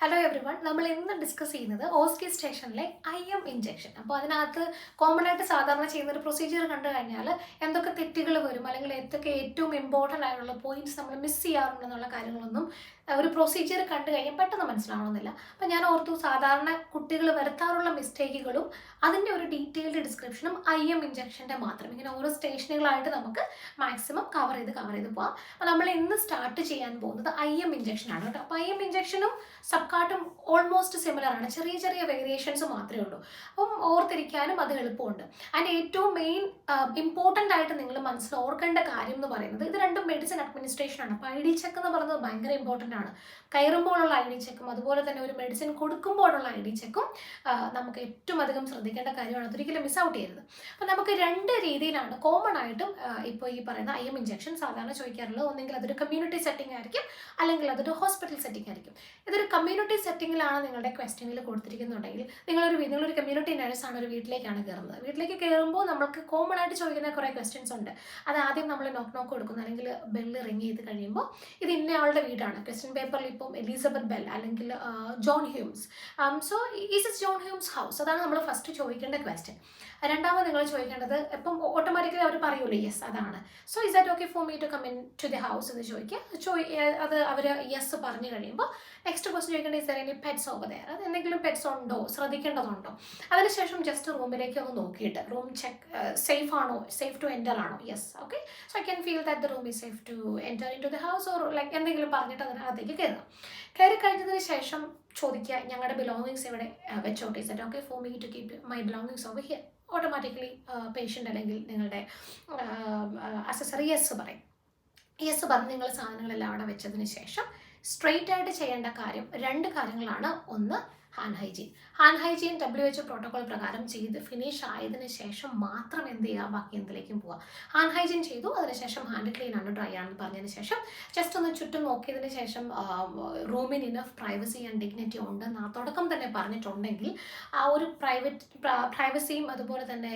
Hello every one. നമ്മൾ ഇന്ന് discuss ചെയ്യുന്നത് ഓസ്കി സ്റ്റേഷനിലെ IM ഇഞ്ചെക്ഷൻ. അപ്പോൾ അതിനകത്ത് കോമൺ ആയിട്ട് സാധാരണ ചെയ്യുന്ന ഒരു പ്രൊസീജിയർ കണ്ടു കഴിഞ്ഞാൽ എന്തൊക്കെ തെറ്റുകൾ വരും, അല്ലെങ്കിൽ എന്തൊക്കെ ഏറ്റവും ഇമ്പോർട്ടൻ്റ് ആയിട്ടുള്ള പോയിന്റ്സ് നമ്മൾ മിസ് ചെയ്യാറുണ്ടെന്നുള്ള കാര്യങ്ങളൊന്നും ഒരു പ്രൊസീജിയർ കണ്ടു കഴിഞ്ഞാൽ പെട്ടെന്ന് മനസ്സിലാവണമെന്നില്ല. അപ്പം ഞാൻ ഓർത്തു സാധാരണ കുട്ടികൾ വരുത്താറുള്ള മിസ്റ്റേക്കുകളും അതിൻ്റെ ഒരു ഡീറ്റെയിൽഡ് ഡിസ്ക്രിപ്ഷനും IM ഇഞ്ചെക്ഷൻ്റെ മാത്രം ഇങ്ങനെ ഓരോ സ്റ്റേഷനുകളായിട്ട് നമുക്ക് മാക്സിമം കവർ ചെയ്ത് പോകാം. അപ്പോൾ നമ്മൾ ഇന്ന് സ്റ്റാർട്ട് ചെയ്യാൻ പോകുന്നത് IM ഇഞ്ചെക്ഷൻ ആണ് കേട്ടോ. അപ്പോൾ IM ഇഞ്ചെക്ഷനും സബ്കാട്ടും ഓൾമോസ്റ്റ് സിമിലർ ആണ്, ചെറിയ ചെറിയ വേരിയേഷൻസ് മാത്രമേ ഉള്ളൂ. അപ്പം ഓർത്തിരിക്കാനും അത് എളുപ്പമുണ്ട്. അതിൻ്റെ ഏറ്റവും മെയിൻ ഇമ്പോർട്ടൻ്റ് ആയിട്ട് നിങ്ങൾ മനസ്സിൽ ഓർക്കേണ്ട കാര്യം എന്ന് പറയുന്നത് ഇത് രണ്ടും മെഡിസിൻ അഡ്മിനിസ്ട്രേഷൻ ആണ്. അപ്പോൾ ID ചെക്ക് എന്ന് പറയുന്നത് ഭയങ്കര ഇമ്പോർട്ടൻ്റ് ആണ്. കയറുമ്പോഴുള്ള ID ചെക്കും അതുപോലെ തന്നെ ഒരു മെഡിസിൻ കൊടുക്കുമ്പോഴുള്ള ID ചെക്കും നമുക്ക് ഏറ്റവും അധികം ശ്രദ്ധിക്കേണ്ട കാര്യമാണ്. അതൊരിക്കലും മിസ് ഔട്ട് ചെയ്യരുത്. അപ്പം നമുക്ക് രണ്ട് രീതിയിലാണ് കോമൺ ആയിട്ടും ഇപ്പോൾ ഈ പറയുന്ന IM ഇഞ്ചെക്ഷൻ സാധാരണ ചോദിക്കാറുള്ളത്. ഒന്നെങ്കിൽ അതൊരു കമ്മ്യൂണിറ്റി സെറ്റിംഗ് ആയിരിക്കും, അല്ലെങ്കിൽ അതൊരു ഹോസ്പിറ്റൽ സെറ്റിംഗ് ആയിരിക്കും. ഇതൊരു കമ്മ്യൂണിറ്റി സെറ്റിങ്ങിലാണ് നിങ്ങളുടെ ക്വസ്റ്റ്യനിൽ കൊടുത്തിരിക്കുന്നുണ്ടെങ്കിൽ നിങ്ങളൊരു കമ്മ്യൂണിറ്റി നഴ്സാണ്, ഒരു വീട്ടിലേക്കാണ് കയറുന്നത്. വീട്ടിലേക്ക് കയറുമ്പോൾ നമുക്ക് കോമൺ ആയിട്ട് ചോദിക്കുന്ന കുറേ ക്വസ്റ്റ്യൻസ് ഉണ്ട്. അത് ആദ്യം നമ്മൾ നോക്ക് കൊടുക്കുന്നു, അല്ലെങ്കിൽ ബെല്ല് റിങ് ചെയ്ത് കഴിയുമ്പോൾ ഇത് ഇന്നയാളുടെ വീടാണ്. ക്വസ്റ്റ്യൻ പേപ്പറിൽ ഇപ്പം എലിസബത്ത് ബെൽ അല്ലെങ്കിൽ John Hume's, so is is John Hume's house, അതാണ് നമ്മൾ ഫസ്റ്റ് ചോദിക്കേണ്ട ക്വസ്റ്റ്യൻ. രണ്ടാമത് നിങ്ങൾ ചോദിക്കേണ്ടത് ഇപ്പം ഓട്ടോമാറ്റിക്കലി അവർ പറയുമല്ലോ യെസ് അതാണ്. So is that okay for me to come in to the house എന്ന് ചോദിക്കുക. അത് അവർ യെസ് പറഞ്ഞു കഴിയുമ്പോൾ നെക്സ്റ്റ് ക്വസ്റ്റ്യൻ ചോദിക്കേണ്ടത് is there any pets over there, അത് എന്തെങ്കിലും പെറ്റ്സ് ഉണ്ടോ, ശ്രദ്ധിക്കേണ്ടതുണ്ടോ. അതിനുശേഷം ജസ്റ്റ് റൂമിലേക്ക് ഒന്ന് നോക്കിയിട്ട് റൂം സേഫ് ടു എൻ്റർ ആണോ, yes okay, so I can feel that the room is safe to enter in to the house or like എന്തെങ്കിലും പറഞ്ഞിട്ട് അതിനകത്തേക്ക് കയറി കഴിഞ്ഞതിന് ശേഷം ചോദിക്കുക ഞങ്ങളുടെ ബിലോങ്ങിങ്സ് ഇവിടെ വെച്ചോട്ടെ. Is that okay for me to keep my belongings over here. Automatically patient അല്ലെങ്കിൽ നിങ്ങളുടെ അസസറി യെസ് പറയും. യെസ് പറഞ്ഞ് നിങ്ങൾ സാധനങ്ങളെല്ലാം അവിടെ വെച്ചതിന് ശേഷം സ്ട്രെയിറ്റ് ആയിട്ട് ചെയ്യേണ്ട രണ്ട് കാര്യങ്ങളാണ്. ഒന്ന് ഹാൻഡ് ഹൈജീൻ WHO പ്രോട്ടോകോൾ പ്രകാരം ചെയ്ത് ഫിനിഷ് ആയതിനു ശേഷം മാത്രം എന്ത് ചെയ്യുക, ബാക്കി എന്തിലേക്കും പോവുക. ഹാൻഡ് ഹൈജീൻ ചെയ്തു, അതിനുശേഷം ഹാൻഡ് ക്ലീൻ ആണ്, ഡ്രൈ ആണെന്ന് പറഞ്ഞതിന് ശേഷം ജസ്റ്റ് ഒന്ന് ചുറ്റും നോക്കിയതിന് ശേഷം റൂമിന് ഇനഫ് പ്രൈവസി ആൻഡ് ഡിഗ്നിറ്റി ഉണ്ടെന്ന് ആ തുടക്കം തന്നെ പറഞ്ഞിട്ടുണ്ടെങ്കിൽ ആ ഒരു പ്രൈവസിയും അതുപോലെ തന്നെ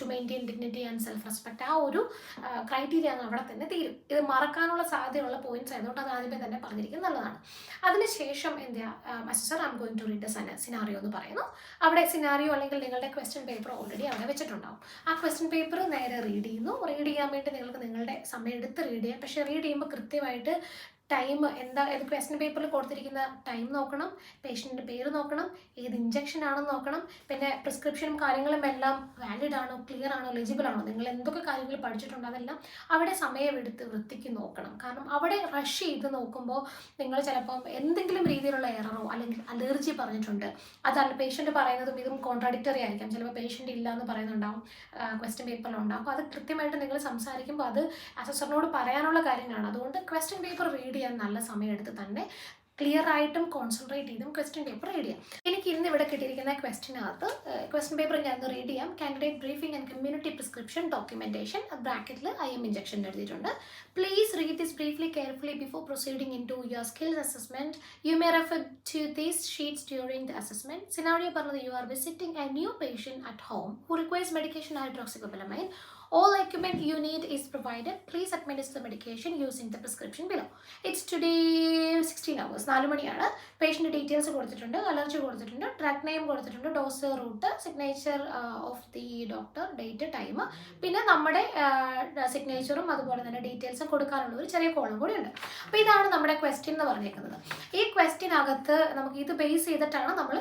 to maintain dignity and self respect, ആ ഒരു ക്രൈറ്റീരിയ അവിടെ തന്നെ തീരും. ഇത് മറക്കാനുള്ള സാധ്യതയുള്ള പോയിന്റ്സ് ആയതുകൊണ്ട് അത് ആദ്യമേ തന്നെ പറഞ്ഞിരിക്കുന്നത് നല്ലതാണ്. അതിനുശേഷം എന്ത് ചെയ്യുക, assessor I'm going to read the scenario എന്ന് പറയുന്നു. അവിടെ സിനാറിയോ അല്ലെങ്കിൽ നിങ്ങളുടെ ക്വസ്റ്റ്യൻ പേപ്പർ ഓൾറെഡി അവിടെ വെച്ചിട്ടുണ്ടാവും. ആ ക്വസ്റ്റ്യൻ പേപ്പർ നേരെ റീഡ് ചെയ്യാൻ വേണ്ടി നിങ്ങൾക്ക് നിങ്ങളുടെ സമയം എടുത്ത് റീഡ് ചെയ്യാം. പക്ഷേ റീഡ് ചെയ്യുമ്പോൾ കൃത്യമായിട്ട് ടൈം ഇത് ക്വസ്റ്റ്യൻ പേപ്പറിൽ കൊടുത്തിരിക്കുന്ന ടൈം നോക്കണം, പേഷ്യൻറ്റിൻ്റെ പേര് നോക്കണം, ഏത് ഇഞ്ചക്ഷൻ ആണെന്ന് നോക്കണം, പിന്നെ പ്രിസ്ക്രിപ്ഷനും കാര്യങ്ങളും എല്ലാം വാലിഡ് ആണോ, ക്ലിയർ ആണോ, എലിജിബിൾ ആണോ, നിങ്ങൾ എന്തൊക്കെ കാര്യങ്ങൾ പഠിച്ചിട്ടുണ്ടോ അതെല്ലാം അവിടെ സമയമെടുത്ത് വൃത്തിക്ക് നോക്കണം. കാരണം അവിടെ റഷ് ചെയ്ത് നോക്കുമ്പോൾ നിങ്ങൾ ചിലപ്പം എന്തെങ്കിലും രീതിയിലുള്ള എററോ അല്ലെങ്കിൽ അലർജി പറഞ്ഞിട്ടുണ്ട്, അതല്ല പേഷ്യൻ്റ് പറയുന്നതും ഇതും കോൺട്രാഡിക്ടറി ആയിരിക്കാം. ചിലപ്പോൾ പേഷ്യൻ്റ് ഇല്ല എന്ന് പറയുന്നുണ്ടാവും, ക്വസ്റ്റ്യൻ പേപ്പറിലുണ്ടാവും. അപ്പോൾ അത് കൃത്യമായിട്ട് നിങ്ങൾ സംസാരിക്കുമ്പോൾ അത് അസസറിനോട് പറയാനുള്ള കാര്യങ്ങളാണ്. അതുകൊണ്ട് ക്വസ്റ്റ്യൻ പേപ്പർ റീഡ് ചെയ്യാൻ നല്ല സമയമെടുത്ത് തന്നെ ക്ലിയർ ആയിട്ടും കോൺസെൻട്രേറ്റ് ചെയ്തും ക്വസ്റ്റ്യൻ പേപ്പർ റീഡ് ചെയ്യാം. എനിക്ക് ഇന്ന് ഇവിടെ കിട്ടിയിരിക്കുന്ന ക്വസ്റ്റ്യനകത്ത് ക്വസ്റ്റ്യൻ പേപ്പർ ഞാൻ റീഡ് ചെയ്യാം. Candidate briefing and community prescription documentation, ബ്രാക്കറ്റിൽ IM ഇഞ്ചക്ഷൻ എഴുതിയിട്ടുണ്ട്. Please read this briefly carefully before proceeding in to your skills assessment. You may refer to these sheets during the assessment. Scenario പറഞ്ഞത് you are visiting a new patient at home who requires medication hydroxocobalamin. All equipment you need is provided. Please administer the medication using the prescription below. It's today 16 hours. 4 മണിയാണ്. Patient details കൊടുത്തിട്ടുണ്ട്, allergy കൊടുത്തിട്ടുണ്ട്, drug name കൊടുത്തിട്ടുണ്ട്, dose, route, signature of the doctor, date, time, പിന്നെ നമ്മുടെ സിഗ്നേച്ചറും അതുപോലെ തന്നെ ഡീറ്റെയിൽസും കൊടുക്കാനുള്ള ഒരു ചെറിയ കോളം കൂടി ഉണ്ട്. അപ്പോൾ ഇതാണ് നമ്മുടെ ക്വസ്റ്റ്യൻ എന്ന് പറഞ്ഞേക്കുന്നത്. ഈ ക്വസ്റ്റ്യനകത്ത് നമുക്ക് ഇത് ബേസ് ചെയ്തിട്ടാണ് നമ്മൾ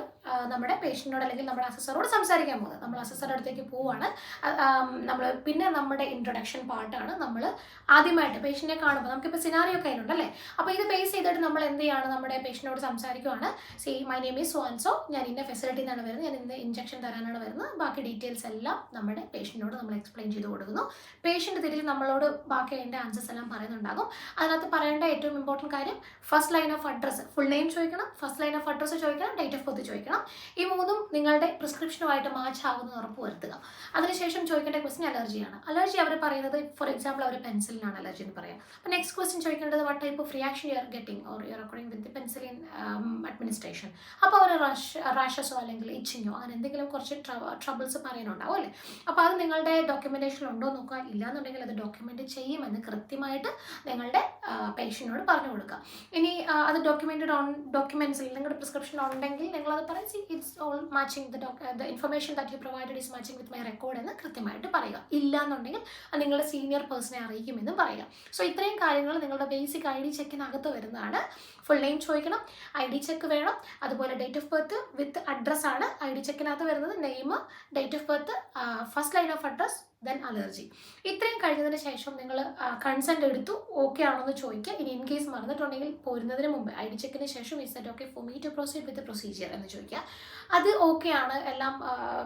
നമ്മുടെ പേഷ്യൻറ്റിനോട് അല്ലെങ്കിൽ നമ്മുടെ അസസറോട് സംസാരിക്കാൻ പോകുന്നത്. നമ്മൾ അസസറുടെ അടുത്തേക്ക് പോവുകയാണ്. നമ്മൾ പിന്നെ നമ്മുടെ ഇൻട്രൊഡക്ഷൻ പാർട്ടാണ്. നമ്മൾ ആദ്യമായിട്ട് പേഷ്യൻറ്റിനെ കാണുമ്പോൾ നമുക്കിപ്പോൾ സിനാറിയോ കയ്യിലുണ്ടല്ലേ, അപ്പോൾ ഇത് ബേസ് ചെയ്തിട്ട് നമ്മൾ എന്ത് ചെയ്യാണ്, നമ്മുടെ പേഷ്യൻറ്റിനോട് സംസാരിക്കുവാണ്. My name is so and so, ഞാൻ ഇന്ന ഫെസിലിറ്റിയിൽ നിന്നാണ് വരുന്നത്, ഞാൻ ഇന്ന് ഇഞ്ചക്ഷൻ തരാനാണ് വരുന്നത്. ബാക്കി ഡീറ്റെയിൽസ് എല്ലാം നമ്മുടെ പേഷ്യൻറ്റിനോട് നമ്മൾ എക്സ്പ്ലെയിൻ ചെയ്ത് കൊടുക്കുന്നു. പേഷ്യൻറ്റ് തിരിച്ച് നമ്മളോട് ബാക്കി അതിൻ്റെ ആൻസേഴ്സ് എല്ലാം പറയുന്നുണ്ടാകും. അതിനകത്ത് പറയേണ്ട ഏറ്റവും ഇമ്പോർട്ടൻറ്റ് കാര്യം first line of address, full name ചോദിക്കണം, ഫസ്റ്റ് ലൈൻ ഓഫ് അഡ്രസ്സ് ചോദിക്കണം, ഡേറ്റ് ഓഫ് ബർത്ത് ചോദിക്കണം. ഈ മൂന്നും നിങ്ങളുടെ പ്രിസ്ക്രിപ്ഷനുമായിട്ട് മാച്ച് ആകുമെന്ന് ഉറപ്പ് വരുത്തുക. അതിനുശേഷം ചോദിക്കേണ്ട ക്വസ്റ്റ്യൻ അലർജിയാണ്. അലർജി അവർ പറയുന്നത് ഫോർ എക്സാമ്പിൾ അവർ പെൻസിലിനാണ് അലർജി എന്ന് പറയാം. അപ്പോൾ നെക്സ്റ്റ് ക്വസ്റ്റ്യൻ ചോദിക്കേണ്ടത് what type of reaction you are getting or you are according with penicillin administration. അപ്പോൾ അവർ റാഷസോ അല്ലെങ്കിൽ ഇച്ചിങ്ങോ അങ്ങനെ എന്തെങ്കിലും കുറച്ച് ട്രബിൾസ് പറയാനുണ്ടാവും അല്ലേ. അപ്പോൾ അത് നിങ്ങളുടെ ഡോക്യുമെൻറ്റേഷനിൽ ഉണ്ടോ നോക്കുക. ഇല്ലാന്നുണ്ടെങ്കിൽ അത് ഡോക്യുമെൻ്റ് ചെയ്യുമെന്ന് കൃത്യമായിട്ട് നിങ്ങളുടെ പേഷ്യൻറ്റിനോട് പറഞ്ഞു കൊടുക്കുക. ഇനി അത് ഡോക്യുമെൻറ്റ്സിൽ നിങ്ങളുടെ പ്രിസ്ക്രിപ്ഷൻ ഉണ്ടെങ്കിൽ നിങ്ങളത് പറയും, C it's all matching the information that you provided is matching with my record എന്ന് കൃത്യമായിട്ട് പറയുക. ഇല്ലാന്നുണ്ടെങ്കിൽ നിങ്ങളുടെ സീനിയർ പേഴ്സണെ അറിയിക്കുമെന്ന് പറയുക. സോ ഇത്രയും കാര്യങ്ങൾ നിങ്ങളുടെ ബേസിക് ID ചെക്കിനകത്ത് വരുന്നതാണ്. ഫുൾ നെയിം ചോദിക്കണം, ID ചെക്ക് വേണം, അതുപോലെ date of birth with address ആണ് ID ചെക്കിനകത്ത് വരുന്നത്. Name, date of birth, first line of address, then allergy. ഇത്രയും കഴിഞ്ഞതിന് ശേഷം നിങ്ങൾ കൺസെൻറ്റ് എടുത്തു ഓക്കെ ആണോ എന്ന് ചോദിക്കുക. ഇനി ഇൻ കേസ് മറന്നിട്ടുണ്ടെങ്കിൽ പോരുന്നതിന് മുമ്പ് ID ചെക്കിന് ശേഷം is that okay for me to proceed with procedure എന്ന് ചോദിക്കുക. അത് ഓക്കെ ആണ്, എല്ലാം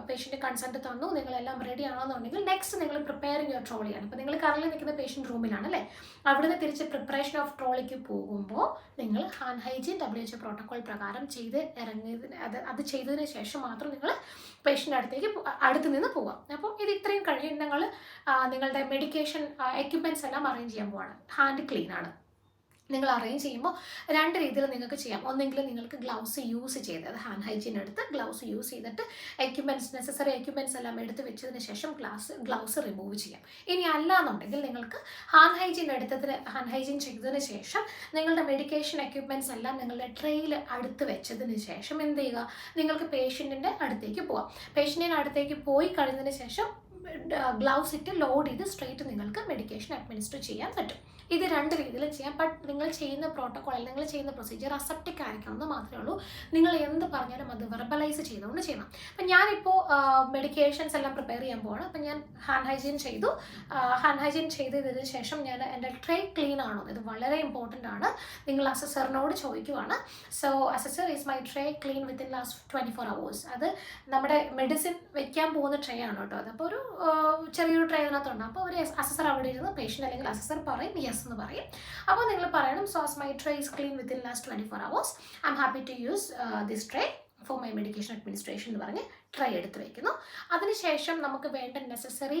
പേഷ്യൻ്റ് കൺസെൻറ്റ് തന്നു, നിങ്ങളെല്ലാം റെഡി ആണെന്നുണ്ടെങ്കിൽ നെക്സ്റ്റ് നിങ്ങൾ പ്രിപ്പയറിങ് യുവർ ട്രോളിയാണ്. അപ്പോൾ നിങ്ങൾ കറന്റ് നിൽക്കുന്ന പേഷ്യൻ്റ് റൂമിലാണ് അല്ലേ. അവിടുന്ന് തിരിച്ച് പ്രിപ്പറേഷൻ ഓഫ് ട്രോളിക്ക് പോകുമ്പോൾ നിങ്ങൾ ഹാൻഡ് ഹൈജീൻ WHO പ്രോട്ടോകോൾ പ്രകാരം അത് ചെയ്തതിന് ശേഷം മാത്രം നിങ്ങൾ പേഷ്യൻ്റ് അടുത്ത് നിന്ന് പോവാം. അപ്പോൾ ഇത് ഇത്രയും കഴിഞ്ഞ് നിങ്ങളുടെ മെഡിക്കേഷൻ എക്യുപ്മെൻറ്റ്സ് എല്ലാം അറേഞ്ച് ചെയ്യാൻ പോവാണ്. ഹാൻഡ് ക്ലീൻ ആണ്. നിങ്ങൾ അറേഞ്ച് ചെയ്യുമ്പോൾ രണ്ട് രീതിയിൽ നിങ്ങൾക്ക് ചെയ്യാം. ഒന്നെങ്കിൽ നിങ്ങൾക്ക് ഗ്ലൗസ് യൂസ് ചെയ്ത്, അത് ഹാൻഡ് ഹൈജീൻ എടുത്ത് ഗ്ലൗസ് യൂസ് ചെയ്തിട്ട് നെസസറി എക്യുപ്മെൻറ്റ്സ് എല്ലാം എടുത്ത് വെച്ചതിന് ശേഷം ഗ്ലൗസ് റിമൂവ് ചെയ്യാം. ഇനി അല്ലാന്നുണ്ടെങ്കിൽ നിങ്ങൾക്ക് ഹാൻഡ് ഹൈജീൻ ചെയ്തതിന് ശേഷം നിങ്ങളുടെ മെഡിക്കേഷൻ എക്യുപ്മെൻറ്റ്സ് എല്ലാം നിങ്ങളുടെ ട്രേയിൽ അടുത്ത് വെച്ചതിന് ശേഷം എന്ത് ചെയ്യുക, നിങ്ങൾക്ക് പേഷ്യൻറ്റിൻ്റെ അടുത്തേക്ക് പോവാം. പേഷ്യൻറ്റിൻ്റെ അടുത്തേക്ക് പോയി കഴിഞ്ഞതിന് ശേഷം ഗ്ലൗസ് ഇട്ട് ലോഡ് ചെയ്ത് സ്ട്രെയിറ്റ് നിങ്ങൾക്ക് മെഡിക്കേഷൻ അഡ്മിനിസ്റ്റർ ചെയ്യാൻ പറ്റും. ഇത് രണ്ട് രീതിയിൽ ചെയ്യാം. ബട്ട് നിങ്ങൾ ചെയ്യുന്ന പ്രോട്ടോകോൾ അല്ലെങ്കിൽ നിങ്ങൾ ചെയ്യുന്ന പ്രൊസീജിയർ അസെപ്റ്റിക് ആയിരിക്കണമെന്ന് മാത്രമേ ഉള്ളൂ. നിങ്ങൾ എന്ത് പറഞ്ഞാലും അത് വെർബലൈസ് ചെയ്തുകൊണ്ട് ചെയ്യണം. അപ്പം ഞാനിപ്പോൾ മെഡിക്കേഷൻസ് എല്ലാം പ്രിപ്പയർ ചെയ്യാൻ പോവാണ്. അപ്പം ഞാൻ ഹാൻഡ് ഹൈജീൻ ചെയ്തതിന് ശേഷം ഞാൻ എൻ്റെ ട്രേ ക്ലീൻ ആണോ, ഇത് വളരെ ഇമ്പോർട്ടൻ്റ് ആണ്. നിങ്ങൾ അസസറിനോട് ചോദിക്കുവാണ്. So assessor is my tray clean within last 24 hours. അത് നമ്മുടെ മെഡിസിൻ വെക്കാൻ പോകുന്ന ട്രേ ആണ് കേട്ടോ. അതപ്പോൾ ഒരു ചെറിയൊരു ട്രേ അതിനകത്തുണ്ട്. അപ്പോൾ ഒരു അസസർ അവിടെ ഇരുന്ന് പേഷ്യൻ്റ് അല്ലെങ്കിൽ അസസർ പറയും യെസ് എന്ന് പറയും. അപ്പോൾ നിങ്ങൾ പറയണം, so as my tray is clean within last 24 hours, I'm happy to use this tray for my medication administration എന്ന് പറഞ്ഞ് ട്രൈ എടുത്ത് വയ്ക്കുന്നു. അതിനുശേഷം നമുക്ക് വേണ്ട നെസസറി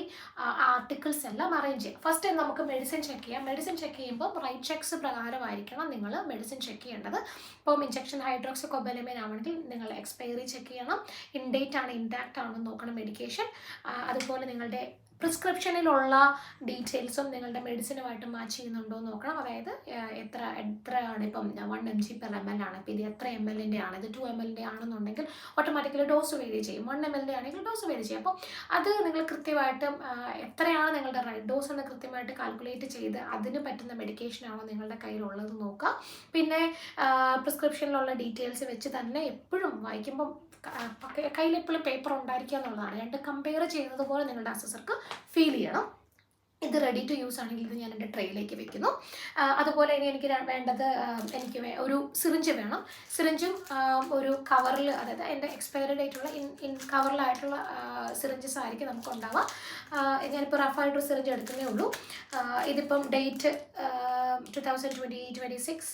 ആർട്ടിക്കിൾസ് എല്ലാം അറേഞ്ച് ചെയ്യാം. ഫസ്റ്റ് നമുക്ക് മെഡിസിൻ ചെക്ക് ചെയ്യാം. മെഡിസിൻ ചെക്ക് ചെയ്യുമ്പോൾ റൈറ്റ് ചെക്സ് പ്രകാരമായിരിക്കണം നിങ്ങൾ മെഡിസിൻ ചെക്ക് ചെയ്യേണ്ടത്. ഇപ്പം ഇഞ്ചക്ഷൻ ഹൈഡ്രോക്സികോബാലമിൻ ആണെങ്കിൽ നിങ്ങൾ എക്സ്പയറി ചെക്ക് ചെയ്യണം. ഇൻഡേറ്റ് ആണ് ഇൻടാക്റ്റ് ആണെന്ന് നോക്കണം മെഡിക്കേഷൻ. അതുപോലെ നിങ്ങളുടെ പ്രിസ്ക്രിപ്ഷനിലുള്ള ഡീറ്റെയിൽസും നിങ്ങളുടെ മെഡിസിനുമായിട്ട് മാച്ച് ചെയ്യുന്നുണ്ടോ എന്ന് നോക്കണം. അതായത് എത്രയാണ് ഇപ്പം 1 mg/ml ആണ്, ഇപ്പോൾ ഇത് എത്ര ml-ൻ്റെ ആണ്, ഇത് 2 ml-ൻ്റെ ആണെന്നുണ്ടെങ്കിൽ ഓട്ടോമാറ്റിക്കലി ഡോസ് വേരി ചെയ്യും. 1 ml-ൻ്റെ ആണെങ്കിൽ ഡോസ് വേരി ചെയ്യും. അപ്പോൾ അത് നിങ്ങൾ കൃത്യമായിട്ടും എത്രയാണ് നിങ്ങളുടെ റൈറ്റ് ഡോസ് എന്ന് കൃത്യമായിട്ട് കാൽക്കുലേറ്റ് ചെയ്ത് അതിന് പറ്റുന്ന മെഡിക്കേഷനാണോ നിങ്ങളുടെ കയ്യിലുള്ളത് നോക്കുക. പിന്നെ പ്രിസ്ക്രിപ്ഷനിലുള്ള ഡീറ്റെയിൽസ് വെച്ച് തന്നെ എപ്പോഴും വായിക്കുമ്പം കയ്യിൽ എപ്പോഴും പേപ്പർ ഉണ്ടായിരിക്കുക എന്നുള്ളതാണ്. രണ്ട് കമ്പയർ ചെയ്യുന്നത് പോലെ നിങ്ങളുടെ അസസർക്ക് ഫീൽ ചെയ്യണം. ഇത് റെഡി ടു യൂസ് ആണെങ്കിൽ ഇത് ഞാൻ എൻ്റെ ട്രേയിലേക്ക് വെക്കുന്നു. അതുപോലെ ഇനി എനിക്ക് വേണ്ടത് ഒരു സിറിഞ്ച് വേണം. സിറിഞ്ചും ഒരു കവറിൽ, അതായത് എൻ്റെ എക്സ്പയറി ഡേറ്റുള്ള കവറിലായിട്ടുള്ള സിറിഞ്ചസ് ആയിരിക്കും നമുക്ക് ഉണ്ടാവുക. ഞാനിപ്പോൾ റഫായിട്ടൊരു സിറിഞ്ച് എടുക്കുന്നേ ഉള്ളൂ. ഇതിപ്പം ഡേറ്റ് 2026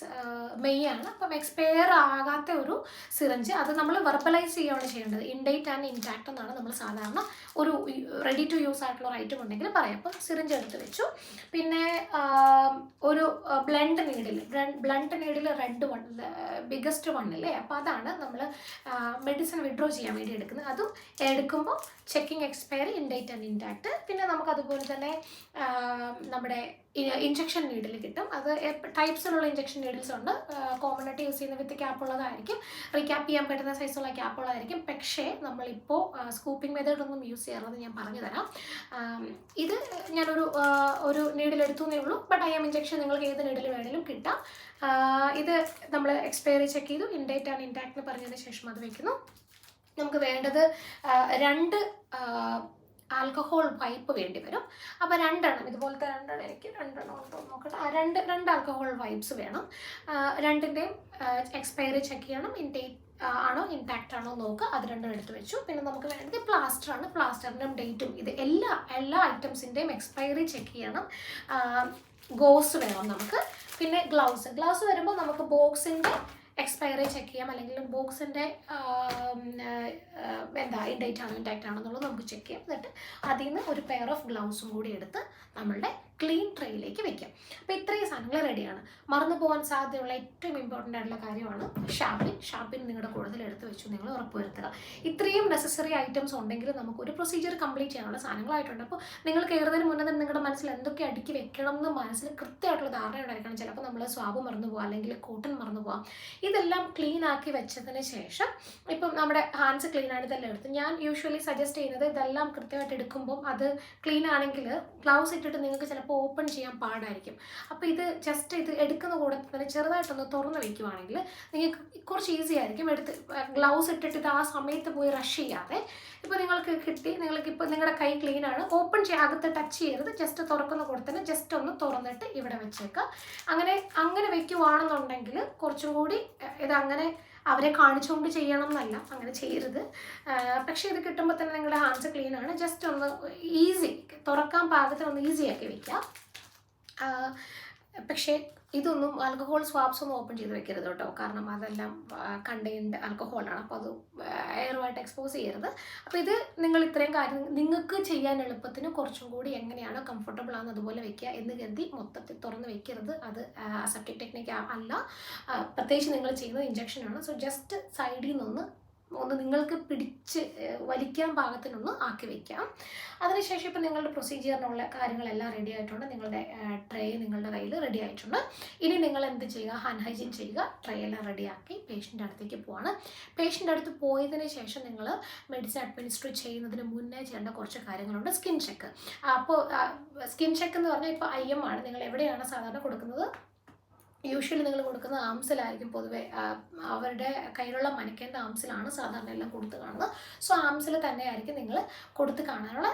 മെയ് ആണ്. അപ്പം എക്സ്പയർ ആകാത്ത ഒരു സിറിഞ്ച്, അത് നമ്മൾ വെർബലൈസ് ചെയ്യുകയാണ് ചെയ്യേണ്ടത്. ഇൻഡേറ്റ് ആൻഡ് ഇൻടാക്റ്റ് എന്നാണ് നമ്മൾ സാധാരണ ഒരു റെഡി ടു യൂസ് ആയിട്ടുള്ള ഐറ്റം ഉണ്ടെങ്കിൽ പറയാം. അപ്പം സിറിഞ്ച് എടുത്ത് വെച്ചു. പിന്നെ ഒരു blunt needle red one, biggest വണ്ണില്ലേ, അപ്പോൾ അതാണ് നമ്മൾ മെഡിസിൻ വിഡ്രോ ചെയ്യാൻ വേണ്ടി എടുക്കുന്നത്. അതും എടുക്കുമ്പോൾ ചെക്കിങ് എക്സ്പയറി, ഇൻഡേറ്റ് ആൻഡ് ഇൻടാക്റ്റ്. പിന്നെ നമുക്ക് അതുപോലെ തന്നെ നമ്മുടെ ഇഞ്ചക്ഷൻ നീഡിൽ കിട്ടും. അത് ടൈപ്സിലുള്ള ഇഞ്ചക്ഷൻ നീഡിൽസ് ഉണ്ട്. കോമൺ ആയിട്ട് യൂസ് ചെയ്യുന്ന വിത്ത് ക്യാപ്പ് ഉള്ളതായിരിക്കും, റീക്യാപ്പ് ചെയ്യാൻ പറ്റുന്ന സൈസുള്ള ക്യാപ്പ് ഉള്ളതായിരിക്കും. പക്ഷേ നമ്മളിപ്പോൾ സ്കൂപ്പിംഗ് മെത്തേഡ് ഒന്നും യൂസ് ചെയ്യാറുള്ളത് ഞാൻ പറഞ്ഞു തരാം. ഇത് ഞാനൊരു നീഡിൽ എടുത്തുന്നേ ഉള്ളൂ. ബട്ട് IM ഇഞ്ചക്ഷൻ നിങ്ങൾക്ക് ഏത് നീഡിൽ വേണമെങ്കിലും കിട്ടാം. ഇത് നമ്മൾ എക്സ്പയറി ചെക്ക് ചെയ്തു, ഇൻഡേറ്റ് ആൻഡ് ഇൻടാക്ട് എന്ന് പറഞ്ഞതിന് ശേഷം അത് വയ്ക്കുന്നു. നമുക്ക് വേണ്ടത് 2 ആൽക്കഹോൾ വൈപ്പ് വേണ്ടി വരും. അപ്പോൾ 2 ഇതുപോലത്തെ 2 എനിക്ക് 2 ഉണ്ടോ നോക്കട്ടെ. 2 ആൽക്കഹോൾ വൈപ്സ് വേണം. 2ൻ്റെയും എക്സ്പയറി ചെക്ക് ചെയ്യണം, ഇൻഡേറ്റ് ആണോ ഇൻടാക്റ്റ് ആണോ നോക്കുക. അത് 2 എടുത്ത് വെച്ചു. പിന്നെ നമുക്ക് വേണ്ടത് പ്ലാസ്റ്ററാണ്. പ്ലാസ്റ്ററിൻ്റെയും ഡേറ്റും ഇത് എല്ലാ ഐറ്റംസിൻ്റെയും എക്സ്പയറി ചെക്ക് ചെയ്യണം. ഗോസ് വേണം നമുക്ക്. പിന്നെ ഗ്ലൗസ് വരുമ്പോൾ നമുക്ക് ബോക്സിൻ്റെ എക്സ്പയറി ചെക്ക് ചെയ്യാം, അല്ലെങ്കിൽ ബോക്സിൻ്റെ ഇൻഡേറ്റ് ആണോ ഇൻടാക്റ്റ് ആണോ എന്നുള്ളത് നമുക്ക് ചെക്ക് ചെയ്യാം. എന്നിട്ട് അതിൽ നിന്ന് ഒരു പെയർ ഓഫ് ഗ്ലൗസും കൂടി എടുത്ത് നമ്മളുടെ ക്ലീൻ ട്രേയിലേക്ക് വെക്കാം. അപ്പോൾ ഇത്രയും സാധനങ്ങൾ റെഡിയാണ്. മറന്നു പോകാൻ സാധ്യതയുള്ള ഏറ്റവും ഇമ്പോർട്ടൻ്റ് ആയിട്ടുള്ള കാര്യമാണ് ഷാർപ്പിൻ നിങ്ങളുടെ കൂടുതൽ എടുത്ത് വെച്ചു നിങ്ങൾ ഉറപ്പുവരുത്തുക. ഇത്രയും നെസസറി ഐറ്റംസ് ഉണ്ടെങ്കിൽ നമുക്ക് ഒരു പ്രൊസീജിയർ കംപ്ലീറ്റ് ചെയ്യാനുള്ള സാധനങ്ങളായിട്ടുണ്ട്. അപ്പോൾ നിങ്ങൾ കയറുന്നതിന് മുന്നേ തന്നെ നിങ്ങളുടെ മനസ്സിൽ എന്തൊക്കെ അടുക്കി വെക്കണം എന്ന് മനസ്സിൽ കൃത്യമായിട്ടുള്ള ധാരണ ഉണ്ടായിരിക്കണം. ചിലപ്പോൾ നമ്മൾ സ്വാബ് മറന്നു പോകാം, അല്ലെങ്കിൽ കോട്ടൺ മറന്നു പോകാം. ഇതെല്ലാം ക്ലീൻ ആക്കി വെച്ചതിന് ശേഷം ഇപ്പം നമ്മുടെ ഹാൻഡ്സ് ക്ലീൻ ആണ്, ഇതെല്ലാം എടുത്ത് ഞാൻ യൂഷ്വലി സജസ്റ്റ് ചെയ്യുന്നത് ഇതെല്ലാം കൃത്യമായിട്ട് എടുക്കുമ്പം അത് ക്ലീൻ ആണെങ്കിൽ ഗ്ലൗസ് ഇട്ടിട്ട് നിങ്ങൾക്ക് ചിലപ്പോൾ ഓപ്പൺ ചെയ്യാൻ പാടായിരിക്കും. അപ്പോൾ ഇത് ജസ്റ്റ് ഇത് എടുക്കുന്ന കൂടെ തന്നെ ചെറുതായിട്ടൊന്ന് തുറന്ന് വയ്ക്കുവാണെങ്കിൽ നിങ്ങൾക്ക് കുറച്ച് ഈസി ആയിരിക്കും. എടുത്ത് ഗ്ലൗസ് ഇട്ടിട്ട് ഇത് ആ സമയത്ത് പോയി റഷ് ചെയ്യാതെ ഇപ്പോൾ നിങ്ങൾക്ക് കിട്ടി, നിങ്ങൾക്കിപ്പോൾ നിങ്ങളുടെ കൈ ക്ലീൻ ആണ്, ഓപ്പൺ അകത്ത് ടച്ച് ചെയ്യരുത്, ജസ്റ്റ് തുറക്കുന്ന കൂടെ തന്നെ ജസ്റ്റ് ഒന്ന് തുറന്നിട്ട് ഇവിടെ വെച്ചേക്കുക. അങ്ങനെ വെക്കുവാണെന്നുണ്ടെങ്കിൽ കുറച്ചും കൂടി ഇതങ്ങനെ അവരെ കാണിച്ചുകൊണ്ട് ചെയ്യണം എന്നല്ല, അങ്ങനെ ചെയ്യരുത്. പക്ഷേ ഇത് കിട്ടുമ്പോൾ തന്നെ നിങ്ങളുടെ ഹാൻഡ്സ് ക്ലീൻ ആണ്, ജസ്റ്റ് ഒന്ന് ഈസി തുറക്കാൻ പാകത്തിന് ഒന്ന് ഈസി ആക്കി വയ്ക്കുക. പക്ഷേ ഇതൊന്നും ആൽക്കഹോൾ സ്വാബ്സ് ഒന്നും ഓപ്പൺ ചെയ്ത് വെക്കരുത് കേട്ടോ, കാരണം അതെല്ലാം കണ്ടെയ്ൻഡ് ആൽക്കഹോളാണ്. അപ്പോൾ അത് എയറുമായിട്ട് എക്സ്പോസ് ചെയ്യരുത്. അപ്പോൾ ഇത് നിങ്ങൾ ഇത്രയും കാര്യം നിങ്ങൾക്ക് ചെയ്യാൻ എളുപ്പത്തിന് കുറച്ചും കൂടി എങ്ങനെയാണോ കംഫർട്ടബിൾ ആണെന്ന് അതുപോലെ വെക്കുക എന്ന് കരുതി മൊത്തത്തിൽ തുറന്ന് വെക്കരുത്. അത് അസെപ്റ്റിക് ടെക്നിക്ക് അല്ല, പ്രത്യേകിച്ച് നിങ്ങൾ ചെയ്യുന്നത് ഇഞ്ചക്ഷനാണ്. സോ ജസ്റ്റ് സൈഡിൽ നിന്ന് നിങ്ങൾക്ക് പിടിച്ച് വലിക്കാൻ പാകത്തിനൊന്ന് ആക്കി വെക്കാം. അതിനുശേഷം ഇപ്പം നിങ്ങളുടെ പ്രൊസീജിയറിനുള്ള കാര്യങ്ങളെല്ലാം റെഡി ആയിട്ടുണ്ട്. നിങ്ങളുടെ ട്രേ നിങ്ങളുടെ കയ്യിൽ റെഡി ആയിട്ടുണ്ട്. ഇനി നിങ്ങൾ എന്ത് ചെയ്യുക, ഹാൻഡ് ഹൈജീൻ ചെയ്യുക. ട്രേ എല്ലാം റെഡിയാക്കി പേഷ്യൻ്റെ അടുത്തേക്ക് പോവാണ്. പേഷ്യൻ്റെ അടുത്ത് പോയതിന് ശേഷം നിങ്ങൾ മെഡിസിൻ അഡ്മിനിസ്റ്റർ ചെയ്യുന്നതിന് മുന്നേ ചെയ്യേണ്ട കുറച്ച് കാര്യങ്ങളുണ്ട്. Skin check. അപ്പോൾ സ്കിൻ ചെക്ക് എന്ന് പറഞ്ഞാൽ ഇപ്പോൾ IM ആണ്. നിങ്ങൾ എവിടെയാണ് സാധാരണ കൊടുക്കുന്നത്? യൂഷ്വലി നിങ്ങൾ കൊടുക്കുന്ന ആംസിലായിരിക്കും. പൊതുവെ അവരുടെ കയ്യിലുള്ള മനക്കേണ്ട ആംസിലാണ് സാധാരണ എല്ലാം കൊടുത്ത് കാണുന്നത്. സോ ആംസിൽ തന്നെയായിരിക്കും നിങ്ങൾ കൊടുത്ത് കാണാനുള്ള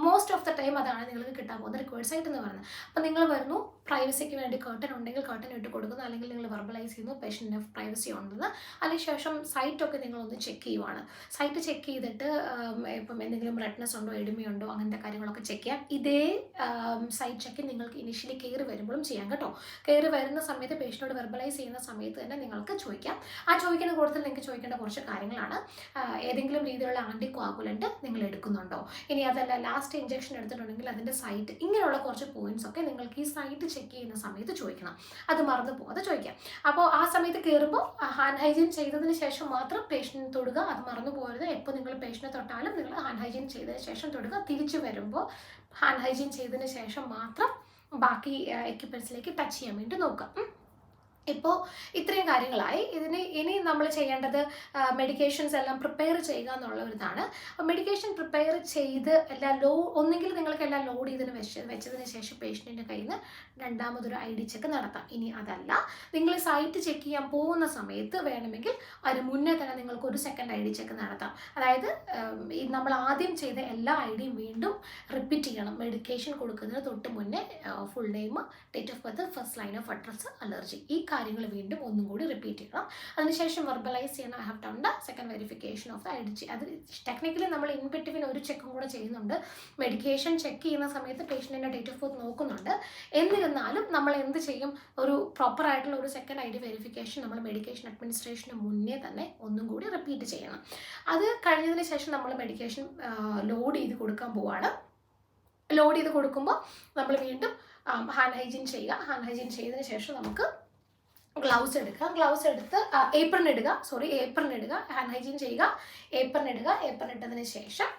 മോസ്റ്റ് ഓഫ് ദ ടൈം അതാണ് നിങ്ങൾക്ക് കിട്ടാൻ പോകുന്ന റിക്വയർഡ് സൈറ്റ് എന്ന് പറയുന്നത്. അപ്പോൾ നിങ്ങൾ വരുന്നു, പ്രൈവസിക്ക് വേണ്ടി കർട്ടൻ ഉണ്ടെങ്കിൽ കർട്ടൻ ഇട്ട് കൊടുക്കുന്നു, അല്ലെങ്കിൽ നിങ്ങൾ വെർബലൈസ് ചെയ്യുന്നു പേഷ്യൻറ്റിന് പ്രൈവസി ഉണ്ടെന്ന്. അതിനുശേഷം സൈറ്റൊക്കെ നിങ്ങളൊന്ന് ചെക്ക് ചെയ്യുവാണ്. സൈറ്റ് ചെക്ക് ചെയ്തിട്ട് ഇപ്പം എന്തെങ്കിലും റെഡ്നെസ് ഉണ്ടോ, എഡിമയുണ്ടോ, അങ്ങനത്തെ കാര്യങ്ങളൊക്കെ ചെക്ക് ചെയ്യാം. ഇതേ സൈറ്റ് ചെക്ക് നിങ്ങൾക്ക് ഇനിഷ്യലി കയറി വരുമ്പോഴും ചെയ്യാം കേട്ടോ. കയറി വരുന്ന സമയത്ത് പേഷ്യനോട് വെർബലൈസ് ചെയ്യുന്ന സമയത്ത് തന്നെ നിങ്ങൾക്ക് ചോദിക്കാം. ആ ചോദിക്കുന്ന കൂട്ടത്തിൽ നിങ്ങൾക്ക് ചോദിക്കേണ്ട കുറച്ച് കാര്യങ്ങളാണ്. ഏതെങ്കിലും രീതിയിലുള്ള ആൻറ്റി കോഗുലൻ്റ് നിങ്ങൾ എടുക്കുന്നുണ്ടോ, ഇനി അതല്ല ലാസ്റ്റ് ഇഞ്ചക്ഷൻ എടുത്തിട്ടുണ്ടെങ്കിൽ അതിൻ്റെ സൈറ്റ്, ഇങ്ങനെയുള്ള കുറച്ച് പോയിന്റ്സ് ഒക്കെ നിങ്ങൾക്ക് ഈ സൈറ്റ് ചെക്ക് ചെയ്യുന്ന സമയത്ത് ചോദിക്കണം. അത് മറന്നു പോകാതെ ചോദിക്കാം. അപ്പോൾ ആ സമയത്ത് കയറുമ്പോൾ ഹാൻഡ് ഹൈജീൻ ചെയ്തതിന് ശേഷം മാത്രം പേഷ്യൻറ്റിന് തൊടുക, അത് മറന്നു പോകരുത്. എപ്പോൾ നിങ്ങൾ പേഷ്യൻറ്റിനെ തൊട്ടാലും നിങ്ങൾ ഹാൻഡ് ഹൈജീൻ ചെയ്തതിന് ശേഷം തൊടുക. തിരിച്ചു വരുമ്പോൾ ഹാൻഡ് ഹൈജീൻ ചെയ്തതിന് ശേഷം മാത്രം ബാക്കി എക്യുപ്മെൻറ്റ്സിലേക്ക് ടച്ച് ചെയ്യാൻ വേണ്ടി നോക്കാം. ഇപ്പോൾ ഇത്രയും കാര്യങ്ങളായി. ഇനി നമ്മൾ ചെയ്യേണ്ടത് മെഡിക്കേഷൻസ് എല്ലാം പ്രിപ്പയർ ചെയ്യുക എന്നുള്ള ഒരിതാണ്. മെഡിക്കേഷൻ പ്രിപ്പയർ ചെയ്ത് എല്ലാം ഒന്നെങ്കിൽ നിങ്ങൾക്ക് എല്ലാം ലോഡ് ചെയ്തതിന് വെച്ചതിന് ശേഷം പേഷ്യൻറ്റിൻ്റെ കയ്യിൽ നിന്ന് രണ്ടാമതൊരു ID ചെക്ക് നടത്താം. ഇനി അതല്ല, നിങ്ങൾ സൈറ്റ് ചെക്ക് ചെയ്യാൻ പോകുന്ന സമയത്ത് വേണമെങ്കിൽ അതിന് മുന്നേ തന്നെ നിങ്ങൾക്ക് ഒരു സെക്കൻഡ് ID ചെക്ക് നടത്താം. അതായത് നമ്മൾ ആദ്യം ചെയ്ത എല്ലാ IDയും വീണ്ടും റിപ്പീറ്റ് ചെയ്യണം. മെഡിക്കേഷൻ കൊടുക്കുന്നതിന് തൊട്ട് മുന്നേ full name, date of birth, first line of address, allergy, ഈ കാര്യങ്ങൾ വീണ്ടും ഒന്നും കൂടി റിപ്പീറ്റ് ചെയ്യണം. അതിനുശേഷം വെർബലൈസ് ചെയ്യണം. I have done the second verification of the ID. അത് ടെക്നിക്കലി നമ്മൾ ഇൻ ബിറ്റ്വീൻ ഒരു ചെക്കും കൂടെ ചെയ്യുന്നുണ്ട്. മെഡിക്കേഷൻ ചെക്ക് ചെയ്യുന്ന സമയത്ത് പേഷ്യൻറ്റിൻ്റെ ഡേറ്റ് ഓഫ് ബർത്ത് നോക്കുന്നുണ്ട്. എന്നിരുന്നാലും നമ്മൾ എന്ത് ചെയ്യും, ഒരു പ്രോപ്പർ ആയിട്ടുള്ള ഒരു സെക്കൻഡ് ID വെരിഫിക്കേഷൻ നമ്മൾ മെഡിക്കേഷൻ അഡ്മിനിസ്ട്രേഷന് മുന്നേ തന്നെ ഒന്നും കൂടി റിപ്പീറ്റ് ചെയ്യണം. അത് കഴിഞ്ഞതിന് ശേഷം നമ്മൾ മെഡിക്കേഷൻ ലോഡ് ചെയ്ത് കൊടുക്കാൻ പോവാണ്. ലോഡ് ചെയ്ത് കൊടുക്കുമ്പോൾ നമ്മൾ വീണ്ടും ഹാൻഡ് ഹൈജീൻ ചെയ്യുക. ഹാൻഡ് ഹൈജീൻ ചെയ്തതിന് ശേഷം നമുക്ക് ഗ്ലൗസ് എടുക്കുക. ഗ്ലൗസ് എടുത്ത് ഏപ്രൺ ഇടുക. ഹാൻഡ് ഹൈജീൻ ചെയ്യുക, ഏപ്രൺ ഇടുക. ഏപ്രൺ ഇട്ടതിന് ശേഷം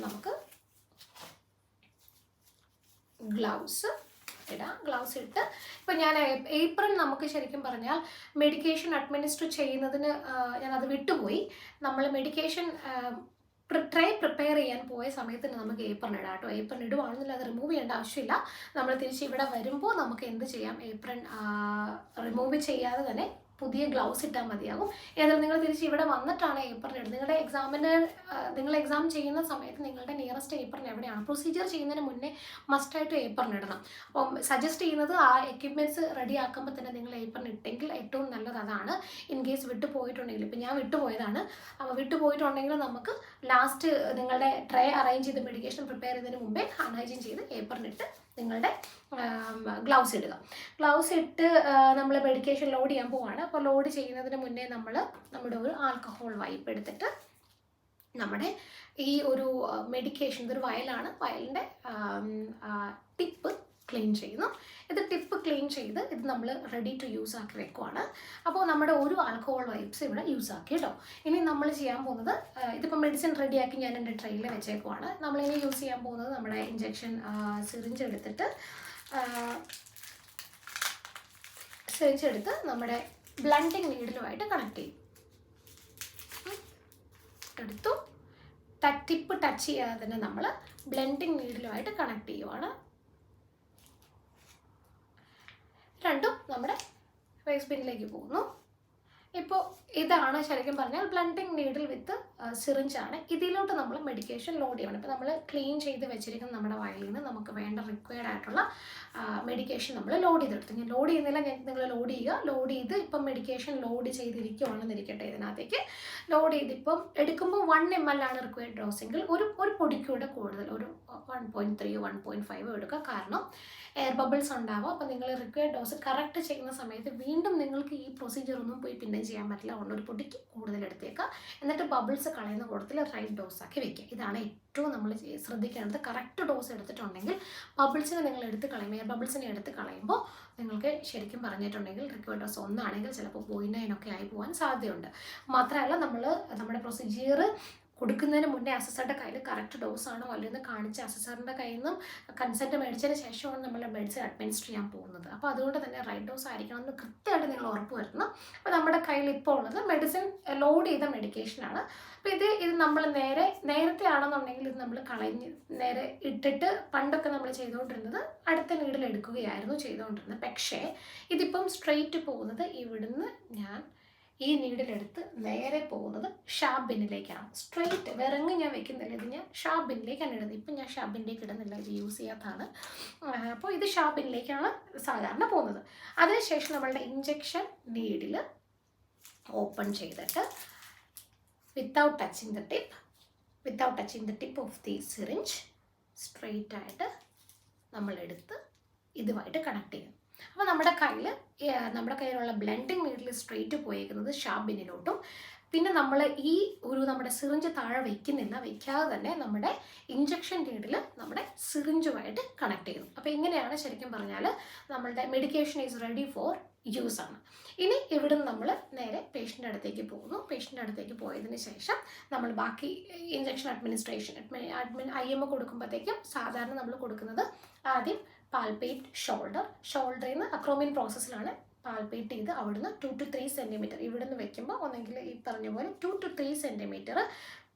നമുക്ക് ഗ്ലൗസ് ഇടാം. ഗ്ലൗസ് ഇട്ട് ഇപ്പം ഞാൻ ഏപ്രൺ നമുക്ക് ശരിക്കും പറഞ്ഞാൽ മെഡിക്കേഷൻ അഡ്മിനിസ്റ്റർ ചെയ്യുന്നതിന് ഞാനത് വിട്ടുപോയി. നമ്മൾ മെഡിക്കേഷൻ ട്രേ പ്രിപ്പയർ ചെയ്യാൻ പോയ സമയത്ത് നമുക്ക് ഏപ്രൺ ഇടാം കേട്ടോ. ഏപ്രൺ ഇടുവാണെന്നില്ല, അത് റിമൂവ് ചെയ്യേണ്ട ആവശ്യമില്ല. നമ്മൾ തിരിച്ച് ഇവിടെ വരുമ്പോൾ നമുക്ക് എന്ത് ചെയ്യാം, ഏപ്രൺ റിമൂവ് ചെയ്യാതെ തന്നെ പുതിയ ഗ്ലൗസ് ഇട്ടാൽ മതിയാകും. ഏതായാലും നിങ്ങൾ തിരിച്ച് ഇവിടെ വന്നിട്ടാണ് ഏപ്രൺ ഇടുന്നത്. നിങ്ങൾ എക്സാം ചെയ്യുന്ന സമയത്ത് നിങ്ങളുടെ നിയറസ്റ്റ് ഏപ്രൺ എവിടെയാണ്, പ്രൊസീജിയർ ചെയ്യുന്നതിന് മുന്നേ മസ്റ്റായിട്ട് ഏപ്രൺ ഇടണം. അപ്പം സജസ്റ്റ് ചെയ്യുന്നത് ആ എക്യുപ്മെൻറ്റ്സ് റെഡി ആക്കുമ്പോൾ തന്നെ നിങ്ങൾ ഏപ്രൺ ഇട്ടെങ്കിൽ ഏറ്റവും നല്ലത് അതാണ്. ഇൻ കേസ് വിട്ടുപോയിട്ടുണ്ടെങ്കിൽ, ഇപ്പം ഞാൻ വിട്ടുപോയതാണ്. അപ്പോൾ വിട്ടുപോയിട്ടുണ്ടെങ്കിൽ നമുക്ക് ലാസ്റ്റ് നിങ്ങളുടെ ട്രേ അറേഞ്ച് ചെയ്ത് മെഡിക്കേഷൻ പ്രിപ്പയർ ചെയ്യുന്നതിന് മുമ്പേ ഹാൻഡ് ഹൈജീൻ ചെയ്ത് ഏപ്രൺ ഇട്ട് നിങ്ങളുടെ ഗ്ലൗസ് ഇടുക. ഗ്ലൗസ് ഇട്ട് നമ്മൾ മെഡിക്കേഷൻ ലോഡ് ചെയ്യാൻ പോവാണ്. അപ്പോൾ ലോഡ് ചെയ്യുന്നതിന് മുന്നേ നമ്മുടെ ഒരു ആൽക്കഹോൾ വൈപ്പ് എടുത്തിട്ട് നമ്മുടെ ഈ ഒരു മെഡിക്കേഷൻ, ഇതൊരു വയലാണ്, വയലിൻ്റെ ടിപ്പ് ക്ലീൻ ചെയ്യുന്നു. ഇത് ടിപ്പ് ക്ലീൻ ചെയ്ത് ഇത് നമ്മൾ റെഡി ടു യൂസ് ആക്കി വെക്കുവാണ്. അപ്പോൾ നമ്മുടെ ഒരു ആൽക്കഹോൾ വൈപ്സ് ഇവിടെ യൂസ് ആക്കി കേട്ടോ. ഇനി നമ്മൾ ചെയ്യാൻ പോകുന്നത്, ഇതിപ്പോൾ മെഡിസിൻ റെഡിയാക്കി ഞാൻ എൻ്റെ ട്രെയിൽ വെച്ചേക്കുവാണ്. നമ്മളിനി യൂസ് ചെയ്യാൻ പോകുന്നത് നമ്മുടെ ഇഞ്ചക്ഷൻ സിറിഞ്ച് എടുത്തിട്ട് നമ്മുടെ ബ്ലണ്ടിങ് നീഡിലുമായിട്ട് കണക്ട് ചെയ്യും. എടുത്തു, ടിപ്പ് ടച്ച് ചെയ്യാതെ തന്നെ നമ്മൾ ബ്ലെൻഡിങ് നീഡിലുമായിട്ട് കണക്ട് ചെയ്യുവാണ്. രണ്ടും നമ്മുടെ ഫേസ് പിന്നിലേക്ക് പോകുന്നു. ഇപ്പോൾ ഇതാണ് ശരിക്കും പറഞ്ഞാൽ ബ്ലണ്ടിങ് നീഡിൽ വിത്ത് സിറിഞ്ചാണ്. ഇതിലോട്ട് നമ്മൾ മെഡിക്കേഷൻ ലോഡ് ചെയ്യണം. ഇപ്പോൾ നമ്മൾ ക്ലീൻ ചെയ്ത് വെച്ചിരിക്കുന്ന നമ്മുടെ വയലിൽ നിന്ന് നമുക്ക് വേണ്ട റിക്വയർഡ് ആയിട്ടുള്ള മെഡിക്കേഷൻ നമ്മൾ ലോഡ് ചെയ്തെടുത്തു. ഞാൻ ലോഡ് ചെയ്യുന്നില്ല, നിങ്ങൾ ലോഡ് ചെയ്യുക. ലോഡ് ചെയ്ത് ഇപ്പം മെഡിക്കേഷൻ ലോഡ് ചെയ്തിരിക്കുകയാണെന്നിരിക്കട്ടെ. ഇതിനകത്തേക്ക് ലോഡ് ചെയ്ത് ഇപ്പം എടുക്കുമ്പോൾ 1 ml ആണ് റിക്വയർഡ് ഡോസെങ്കിൽ ഒരു പൊടിക്കൂടെ കൂടുതൽ, ഒരു 1.3 1.5 എടുക്കുക. കാരണം എയർ ബബിൾസ് ഉണ്ടാവും. അപ്പോൾ നിങ്ങൾ റിക്വയർഡ് ഡോസ് കറക്റ്റ് ചെയ്യുന്ന സമയത്ത് വീണ്ടും നിങ്ങൾക്ക് ഈ പ്രൊസീജിയർ ഒന്നും പോയി പിന്നെ ചെയ്യാൻ പറ്റില്ല. അതുകൊണ്ട് ഒരു പൊടിക്ക് കൂടുതൽ എടുത്തേക്കുക. എന്നിട്ട് ബബിൾസ് കളയുന്ന കൂട്ടത്തിൽ റൈറ്റ് ഡോസാക്കി വെക്കുക. ഇതാണ് ഏറ്റവും നമ്മൾ ശ്രദ്ധിക്കേണ്ടത്. കറക്റ്റ് ഡോസ് എടുത്തിട്ടുണ്ടെങ്കിൽ ബബിൾസിനെ നിങ്ങൾ എടുത്ത് കളയും. എയർ ബബിൾസിനെ എടുത്ത് കളയുമ്പോൾ നിങ്ങൾക്ക് ശരിക്കും പറഞ്ഞിട്ടുണ്ടെങ്കിൽ റിക്വയർഡ് ഡോസ് 1 ആണെങ്കിൽ ചിലപ്പോൾ 0.9 ഒക്കെ ആയി പോകാൻ സാധ്യതയുണ്ട്. മാത്രമല്ല നമ്മുടെ പ്രൊസീജിയർ കൊടുക്കുന്നതിന് മുന്നേ അസസറുടെ കയ്യിൽ കറക്റ്റ് ഡോസ് ആണോ അല്ലെന്ന് കാണിച്ച് അസസറിൻ്റെ കയ്യിൽ നിന്നും കൺസെൻറ്റ് മേടിച്ചതിന് ശേഷമാണ് നമ്മൾ മെഡിസിൻ അഡ്മിനിസ്റ്റർ ചെയ്യാൻ പോകുന്നത്. അപ്പോൾ അതുകൊണ്ട് തന്നെ റൈറ്റ് ഡോസ് ആയിരിക്കണം എന്ന് കൃത്യമായിട്ട് നിങ്ങൾ ഉറപ്പ് വരുത്തണം. അപ്പോൾ നമ്മുടെ കയ്യിൽ ഇപ്പോൾ ഉള്ളത് മെഡിസിൻ ലോഡ് ചെയ്ത മെഡിക്കേഷനാണ്. അപ്പോൾ ഇത് നമ്മൾ നേരത്തെ ആണെന്നുണ്ടെങ്കിൽ ഇത് നമ്മൾ നേരെ ഇട്ടിട്ട് പണ്ടൊക്കെ നമ്മൾ ചെയ്തുകൊണ്ടിരുന്നത് അടുത്ത നീഡിൽ എടുക്കുകയായിരുന്നു ചെയ്തുകൊണ്ടിരുന്നത്. പക്ഷേ ഇതിപ്പം സ്ട്രെയിറ്റ് പോകുന്നത് ഇവിടുന്ന് ഞാൻ ഈ നീഡിലെടുത്ത് നേരെ പോകുന്നത് ഷാർപ്പ് ബിന്നിലേക്കാണ്. സ്ട്രെയിറ്റ് വിറങ്ങ് ഞാൻ വെക്കുന്നില്ല, ഇത് ഞാൻ ഷാർപ്പ് ബിന്നിലേക്കാണ് ഇടുന്നത്. ഇപ്പം ഞാൻ ഷാർപ്പ് ബിന്നിലേക്ക് ഇടുന്നില്ല, ഇത് യൂസ് ചെയ്യാത്തതാണ്. അപ്പോൾ ഇത് ഷാർപ്പ് ബിന്നിലേക്കാണ് സാധാരണ പോകുന്നത്. അതിനുശേഷം നമ്മളുടെ ഇഞ്ചക്ഷൻ നീഡിൽ ഓപ്പൺ ചെയ്തിട്ട് without touching the tip of the syringe straight ആയിട്ട് നമ്മളെടുത്ത് ഇതുമായിട്ട് കണക്ട് ചെയ്യും. അപ്പോൾ നമ്മുടെ കയ്യിലുള്ള ബ്ലെൻഡിങ് നീഡിൽ സ്ട്രെയിറ്റ് പോയേക്കുന്നത് ഷാർപ്പ് ബിന്നിലോട്ടും, പിന്നെ നമ്മൾ നമ്മുടെ സിറിഞ്ച് താഴെ വെക്കാതെ തന്നെ നമ്മുടെ ഇഞ്ചക്ഷൻ നീഡിൽ നമ്മുടെ സിറിഞ്ചുമായിട്ട് കണക്ട് ചെയ്യുന്നു. അപ്പോൾ ഇങ്ങനെയാണ് ശരിക്കും പറഞ്ഞാൽ നമ്മളുടെ medication is ready for use ആണ്. ഇനി ഇവിടുന്ന് നമ്മൾ നേരെ പേഷ്യൻ്റെ അടുത്തേക്ക് പോകുന്നു. പേഷ്യൻ്റെ അടുത്തേക്ക് പോയതിന് ശേഷം നമ്മൾ ബാക്കി ഇഞ്ചക്ഷൻ അഡ്മിനിസ്ട്രേഷൻ IM കൊടുക്കുമ്പോഴത്തേക്കും സാധാരണ നമ്മൾ കൊടുക്കുന്നത് ആദ്യം പാൽപേറ്റ് ഷോൾഡറിൽ നിന്ന് അക്രോമിൻ പ്രോസസ്സിലാണ് പാൽപേറ്റ് ചെയ്ത് അവിടുന്ന് 2 to 3 സെൻറ്റിമീറ്റർ ഇവിടുന്ന് വെക്കുമ്പോൾ ഒന്നെങ്കിൽ ഈ പറഞ്ഞ പോലെ 2 to 3 centimetre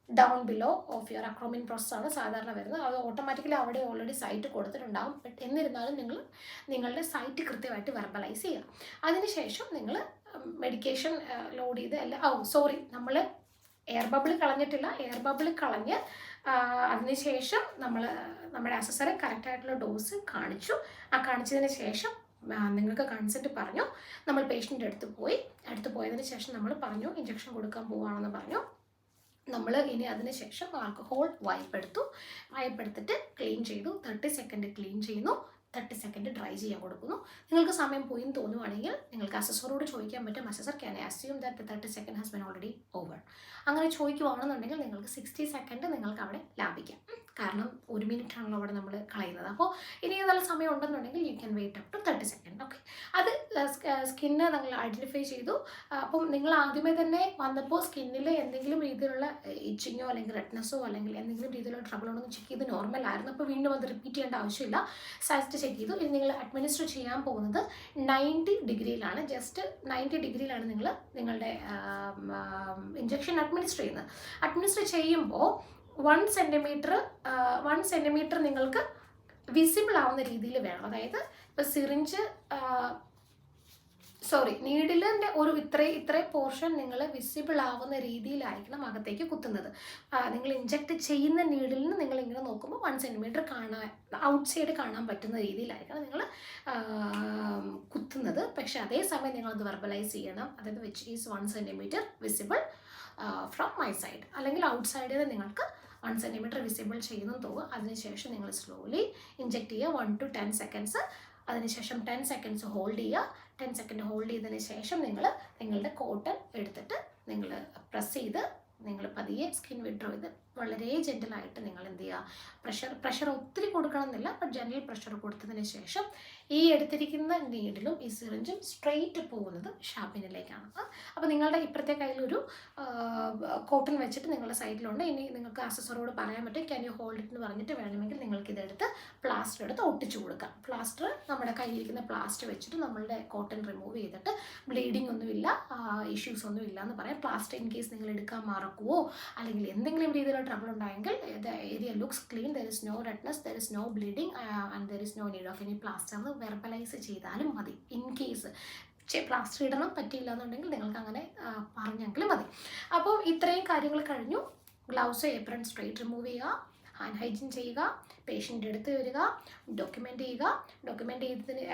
down below of your acromion പ്രോസസ്സാണ് സാധാരണ വരുന്നത്. അത് ഓട്ടോമാറ്റിക്കലി അവിടെ ഓൾറെഡി സൈറ്റ് കൊടുത്തിട്ടുണ്ടാകും. ബട്ട് എന്നിരുന്നാലും നിങ്ങളുടെ സൈറ്റ് കൃത്യമായിട്ട് വെർബലൈസ് ചെയ്യുക. അതിനുശേഷം നിങ്ങൾ മെഡിക്കേഷൻ ലോഡ് ചെയ്ത് നമ്മൾ എയർ ബബിൾ കളഞ്ഞിട്ടില്ല. എയർ ബബിൾ കളഞ്ഞ് അതിനുശേഷം നമ്മുടെ അസസറെ കറക്റ്റായിട്ടുള്ള ഡോസ് കാണിച്ചു. കാണിച്ചതിന് ശേഷം നിങ്ങൾക്ക് കൺസെൻറ്റ് പറഞ്ഞു. നമ്മൾ പേഷ്യൻ്റെ അടുത്ത് പോയതിന് ശേഷം നമ്മൾ പറഞ്ഞു ഇഞ്ചക്ഷൻ കൊടുക്കാൻ പോവുകയാണെന്ന് പറഞ്ഞു. നമ്മൾ ഇനി അതിന് ശേഷം ആൽക്കഹോൾ വൈപ്പെടുത്തിട്ട് ക്ലീൻ ചെയ്തു. 30 സെക്കൻഡ് ക്ലീൻ ചെയ്യുന്നു, 30 സെക്കൻഡ് ഡ്രൈ ചെയ്യാൻ കൊടുക്കുന്നു. നിങ്ങൾക്ക് സമയം പോയി തോന്നുവാണെങ്കിൽ നിങ്ങൾക്ക് അസസറോട് ചോദിക്കാൻ പറ്റും, assessor can I assume that 30 second has been already over. അങ്ങനെ ചോദിക്കുവാണെന്നുണ്ടെങ്കിൽ നിങ്ങൾക്ക് 60 സെക്കൻഡ് നിങ്ങൾക്ക് അവിടെ ലാഭിക്കാം. കാരണം 1 മിനിറ്റാണല്ലോ അവിടെ നമ്മൾ കളയുന്നത്. അപ്പോൾ ഇനി നല്ല സമയം ഉണ്ടെന്നുണ്ടെങ്കിൽ you can wait up to 30 second. Okay, അത് സ്കിന്ന് നിങ്ങൾ ഐഡൻറ്റിഫൈ ചെയ്തു. അപ്പം നിങ്ങൾ ആദ്യമേ തന്നെ വന്നപ്പോൾ സ്കിന്നിൽ എന്തെങ്കിലും രീതിയിലുള്ള ഇച്ചിങ്ങോ അല്ലെങ്കിൽ റെഡ്നെസ്സോ അല്ലെങ്കിൽ എന്തെങ്കിലും രീതിയിലുള്ള ട്രബിൾ ഉണ്ടോ എന്ന് ചെക്ക് ചെയ്ത് നോർമൽ ആയിരുന്നു. അപ്പോൾ വീണ്ടും അത് റിപ്പീറ്റ് ചെയ്യേണ്ട ആവശ്യമില്ല. സൈറ്റ് ചെക്ക് ചെയ്തു. ഇനി നിങ്ങൾ അഡ്മിനിസ്റ്റർ ചെയ്യാൻ പോകുന്നത് 90 ഡിഗ്രിയിലാണ്. ജസ്റ്റ് 90 ഡിഗ്രിയിലാണ് നിങ്ങളുടെ ഇഞ്ചക്ഷൻ അഡ്മിനിസ്റ്റർ ചെയ്യുമ്പോൾ 1 സെൻറ്റിമീറ്റർ നിങ്ങൾക്ക് വിസിബിൾ ആവുന്ന രീതിയിൽ വേണം. അതായത് ഇപ്പോൾ നീഡിലിൻ്റെ ഒരു ഇത്ര പോർഷൻ നിങ്ങൾ വിസിബിൾ ആവുന്ന രീതിയിലായിരിക്കണം അകത്തേക്ക് കുത്തുന്നത്. നിങ്ങൾ ഇഞ്ചക്ട് ചെയ്യുന്ന നീഡിൽ നിന്ന് നിങ്ങൾ ഇങ്ങനെ നോക്കുമ്പോൾ 1 സെൻറ്റിമീറ്റർ ഔട്ട്സൈഡ് കാണാൻ പറ്റുന്ന രീതിയിലായിരിക്കണം നിങ്ങൾ കുത്തുന്നത്. പക്ഷേ അതേസമയം നിങ്ങളത് വെർബലൈസ് ചെയ്യണം. അതായത് which is 1 centimetre visible from my side, അല്ലെങ്കിൽ ഔട്ട്സൈഡിൽ നിങ്ങൾക്ക് 1 സെൻറ്റിമീറ്റർ വിസിബിൾ ചെയ്യുന്നു തോന്നുക. അതിനുശേഷം നിങ്ങൾ സ്ലോലി ഇഞ്ചക്ട് ചെയ്യുക 1 to 10 സെക്കൻഡ്സ്. അതിനുശേഷം 10 സെക്കൻഡ്സ് ഹോൾഡ് ചെയ്യുക. 10 സെക്കൻഡ് ഹോൾഡ് ചെയ്തതിന് ശേഷം നിങ്ങളുടെ കോട്ടൺ എടുത്തിട്ട് നിങ്ങൾ പ്രസ് ചെയ്ത് നിങ്ങൾ പതിയെ സ്കിൻ വിഡ്രോ ചെയ്ത് വളരെ ജെൻറ്റലായിട്ട് നിങ്ങൾ എന്ത് ചെയ്യുക, പ്രഷർ ഒത്തിരി കൊടുക്കണമെന്നില്ല, ബട്ട് ജനറൽ പ്രഷർ കൊടുത്തതിന് ശേഷം ഈ എടുത്തിരിക്കുന്ന നീഡിലും ഈ സിറിഞ്ചും സ്ട്രെയിറ്റ് പോകുന്നത് ഷാർപ്പിനിലേക്കാണ്. അപ്പോൾ നിങ്ങളുടെ ഇപ്പുറത്തെ കയ്യിലൊരു കോട്ടൺ വെച്ചിട്ട് നിങ്ങളുടെ സൈഡിലുണ്ട്. ഇനി നിങ്ങൾക്ക് അസസറോട് പറയാൻ പറ്റും ക്യാൻ യു ഹോൾഡ് ഇറ്റ് എന്ന് പറഞ്ഞിട്ട് വേണമെങ്കിൽ നിങ്ങൾക്ക് ഇതെടുത്ത് പ്ലാസ്റ്റർ എടുത്ത് ഒട്ടിച്ചു കൊടുക്കാം. പ്ലാസ്റ്റർ നമ്മുടെ കയ്യിലിരിക്കുന്ന പ്ലാസ്റ്റർ വെച്ചിട്ട് നമ്മളുടെ കോട്ടൺ റിമൂവ് ചെയ്തിട്ട് ബ്ലീഡിംഗ് ഒന്നുമില്ല, ഇഷ്യൂസ് ഒന്നും ഇല്ല എന്ന് പറയാം. പ്ലാസ്റ്റർ ഇൻ കേസ് നിങ്ങൾ എടുക്കാൻ മറക്കുവോ അല്ലെങ്കിൽ എന്തെങ്കിലും രീതിയിലുള്ള ട്രബിൾ ഉണ്ടായെങ്കിൽ the area looks clean, there is no redness, there is no bleeding and there is no need of any plaster എന്ന് വെർബലൈസ് ചെയ്താലും മതി. ഇൻ കേസ് പ്ലാസ്റ്റർ ഇടണം പറ്റിയില്ല എന്നുണ്ടെങ്കിൽ നിങ്ങൾക്ക് അങ്ങനെ പറഞ്ഞെങ്കിലും മതി. അപ്പോൾ ഇത്രയും കാര്യങ്ങൾ കഴിഞ്ഞു. ഗ്ലൗസ്, ഏപ്രൺ സ്ട്രെയിറ്റ് റിമൂവ് ചെയ്യുക, ഹാൻഡ് ഹൈജീൻ ചെയ്യുക, പേഷ്യൻ്റ് എടുത്ത് വരിക, ഡോക്യുമെൻ്റ് ചെയ്യുക. ഡോക്യുമെൻ്റ് ചെയ്തതിന്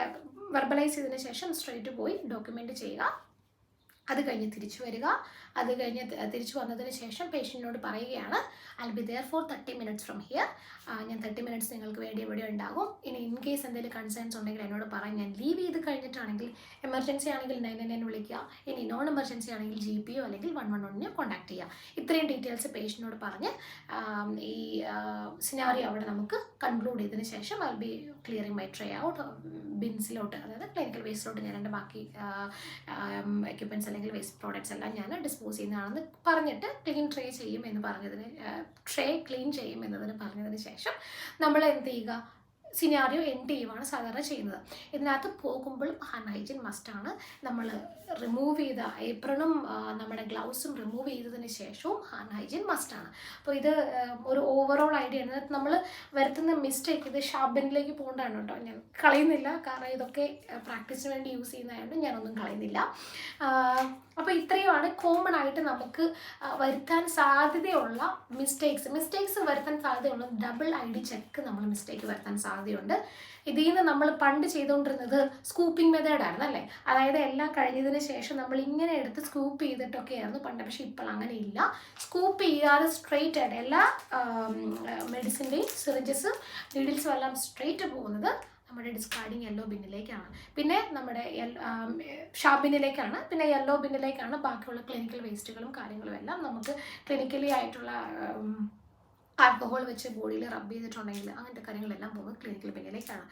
വെർബലൈസ് ചെയ്തതിന് ശേഷം സ്ട്രെയിറ്റ് പോയി ഡോക്യുമെൻ്റ് ചെയ്യുക. അത് കഴിഞ്ഞ് തിരിച്ചു വരിക. അത് കഴിഞ്ഞ് തിരിച്ചു വന്നതിന് ശേഷം പേഷ്യൻറ്റിനോട് പറയുകയാണ് I be there for 30 minutes from here. ഞാൻ 30 minutes നിങ്ങൾക്ക് വേണ്ടി എവിടെ ഉണ്ടാകും. ഇനി ഇൻ കേസ് എന്തെങ്കിലും കൺസേൺസ് ഉണ്ടെങ്കിൽ എന്നോട് പറയാം. ഞാൻ ലീവ് ചെയ്ത് കഴിഞ്ഞിട്ടാണെങ്കിൽ എമർജൻസി ആണെങ്കിൽ 999 വിളിക്കുക. ഇനി നോൺ എമർജൻസി ആണെങ്കിൽ GP അല്ലെങ്കിൽ 111 കോൺടാക്ട് ചെയ്യുക. ഇത്രയും ഡീറ്റെയിൽസ് പേഷ്യൻറ്റിനോട് പറഞ്ഞ് ഈ സിനാറിയോ അവിടെ നമുക്ക് കൺക്ലൂഡ് ചെയ്തതിന് ശേഷം I be clearing my tray out ബിൻസിലോട്ട്, അതായത് ക്ലിനിക്കൽ വേസ്റ്റിലോട്ട് ഞാൻ എൻ്റെ ബാക്കി എക്യുപ്മെൻറ്റ്സ് അല്ലെങ്കിൽ വേസ്റ്റ് പ്രോഡക്റ്റ്സ് എല്ലാം ഞാൻ ഡിസ്പോസ് ചെയ്യുന്നതാണെന്ന് പറഞ്ഞിട്ട് ക്ലീൻ ട്രേ ചെയ്യും എന്ന് പറഞ്ഞതിന് ട്രേ ക്ലീൻ ചെയ്യും എന്നതിന് പറഞ്ഞതിന് ശേഷം നമ്മൾ എന്ത് ചെയ്യുക, സിനാറിയോ എൻഡ് ചെയ്യുവാണ് സാധാരണ ചെയ്യുന്നത്. ഇതിനകത്ത് പോകുമ്പോഴും ഹാൻഡ് ഹൈജീൻ മസ്റ്റാണ്. നമ്മൾ റിമൂവ് ചെയ്ത ഏപ്രണും നമ്മുടെ ഗ്ലൗസും റിമൂവ് ചെയ്തതിന് ശേഷവും ഹാൻഡ് ഹൈജീൻ മസ്റ്റാണ്. അപ്പോൾ ഇത് ഒരു ഓവറോൾ ഐഡിയ ആണ്. നമ്മൾ വരുത്തുന്ന മിസ്റ്റേക്ക് ഇത് ഷാർബനിലേക്ക് പോകേണ്ടതാണ് കേട്ടോ. ഞാൻ കളയുന്നില്ല, കാരണം ഇതൊക്കെ പ്രാക്ടീസിന് വേണ്ടി യൂസ് ചെയ്യുന്നതായതുകൊണ്ട് ഞാനൊന്നും കളയുന്നില്ല. അപ്പോൾ ഇത്രയുമാണ് കോമൺ ആയിട്ട് നമുക്ക് വരുത്താൻ സാധ്യതയുള്ള മിസ്റ്റേക്സ് വരുത്താൻ സാധ്യതയുള്ള ഡബിൾ ID ചെക്ക് നമ്മൾ മിസ്റ്റേക്ക് വരുത്താൻ സാധ്യതയുണ്ട്. ഇതിൽ നിന്ന് നമ്മൾ പണ്ട് ചെയ്തുകൊണ്ടിരുന്നത് സ്കൂപ്പിംഗ് മെത്തേഡായിരുന്നു അല്ലേ. അതായത് എല്ലാം കഴിഞ്ഞതിന് ശേഷം നമ്മൾ ഇങ്ങനെ എടുത്ത് സ്കൂപ്പ് ചെയ്തിട്ടൊക്കെയായിരുന്നു പണ്ട്. പക്ഷേ ഇപ്പോൾ അങ്ങനെ ഇല്ല. സ്കൂപ്പ് ചെയ്യാതെ സ്ട്രെയിറ്റ് ആയിട്ട് എല്ലാ മെഡിസിൻ്റെയും സിറിഞ്ചസും നീഡിൽസും എല്ലാം സ്ട്രെയിറ്റ് പോകുന്നത് നമ്മുടെ ഡിസ്കാർഡിങ് യെല്ലോ ബിന്നിലേക്കാണ്. പിന്നെ നമ്മുടെ ഷാർബിന്നിലേക്കാണ്. പിന്നെ യെല്ലോ ബിന്നിലേക്കാണ് ബാക്കിയുള്ള ക്ലിനിക്കൽ വേസ്റ്റുകളും കാര്യങ്ങളും എല്ലാം നമുക്ക് ക്ലിനിക്കലി ആയിട്ടുള്ള ആൽക്കഹോൾ വെച്ച് ബോഡിയിൽ റബ്ബ് ചെയ്തിട്ടുണ്ടെങ്കിൽ അങ്ങനത്തെ കാര്യങ്ങളെല്ലാം പോകുന്നത് ക്ലിനിക്കൽ ബിന്നിലേക്കാണ്.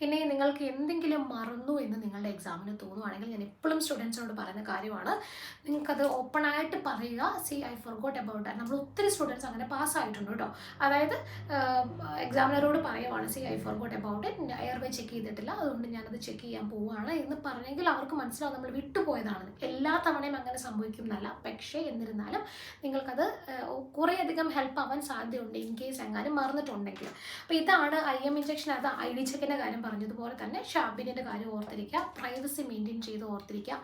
ഇനി നിങ്ങൾക്ക് എന്തെങ്കിലും മറന്നു എന്ന് നിങ്ങളുടെ എക്സാമിന് തോന്നുവാണെങ്കിൽ ഞാൻ എപ്പോഴും സ്റ്റുഡൻസിനോട് പറയുന്ന കാര്യമാണ്, നിങ്ങൾക്കത് ഓപ്പണായിട്ട് പറയുക. I forgot about that. നമ്മൾ ഒത്തിരി സ്റ്റുഡൻസ് അങ്ങനെ പാസ്സായിട്ടുണ്ട് കേട്ടോ. അതായത് എക്സാമിനറോട് പറയുവാണ് I forgot about it, airway check ചെയ്തിട്ടില്ല, അതുകൊണ്ട് ഞാനത് ചെക്ക് ചെയ്യാൻ പോവുകയാണ് എന്ന് പറഞ്ഞെങ്കിൽ അവർക്ക് മനസ്സിലാവും നമ്മൾ വിട്ടുപോയതാണ്. എല്ലാ തവണയും അങ്ങനെ സംഭവിക്കും എന്നല്ല, പക്ഷേ എന്നിരുന്നാലും നിങ്ങൾക്കത് കുറേയധികം ഹെൽപ്പ് ആവാൻ സാധ്യതയുണ്ട് ഇൻ കേസ് എങ്ങാനും മറന്നിട്ടുണ്ടെങ്കിൽ. അപ്പോൾ ഇതാണ് IM ഇഞ്ചക്ഷൻ. അത് ID ചെക്കിൻ്റെ കാര്യം പറഞ്ഞതുപോലെ തന്നെ ഷാർബിനിൻ്റെ കാര്യം ഓർത്തിരിക്കുക, പ്രൈവസി മെയിൻറ്റെയിൻ ചെയ്ത് ഓർത്തിരിക്കുക,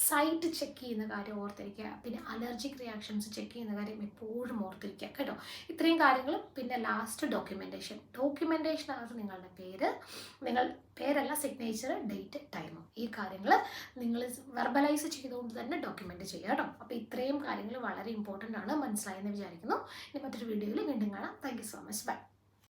സൈറ്റ് ചെക്ക് ചെയ്യുന്ന കാര്യം ഓർത്തിരിക്കുക, പിന്നെ അലർജിക് റിയാക്ഷൻസ് ചെക്ക് ചെയ്യുന്ന കാര്യം എപ്പോഴും ഓർത്തിരിക്കുക കേട്ടോ. ഇത്രയും കാര്യങ്ങളും പിന്നെ ലാസ്റ്റ് ഡോക്യുമെൻറ്റേഷനകത്ത് നിങ്ങളുടെ പേരല്ല സിഗ്നേച്ചർ, ഡേറ്റ്, ടൈം, ഈ കാര്യങ്ങൾ നിങ്ങൾ വെർബലൈസ് ചെയ്തുകൊണ്ട് തന്നെ ഡോക്യുമെൻറ്റ് ചെയ്യുക കേട്ടോ. അപ്പോൾ ഇത്രയും കാര്യങ്ങൾ വളരെ ഇമ്പോർട്ടൻ്റ് ആണ്. മനസ്സിലായെന്ന് വിചാരിക്കുന്നു. ഇനി മറ്റൊരു വീഡിയോയിൽ വീണ്ടും കാണാം. Thank you so much. By.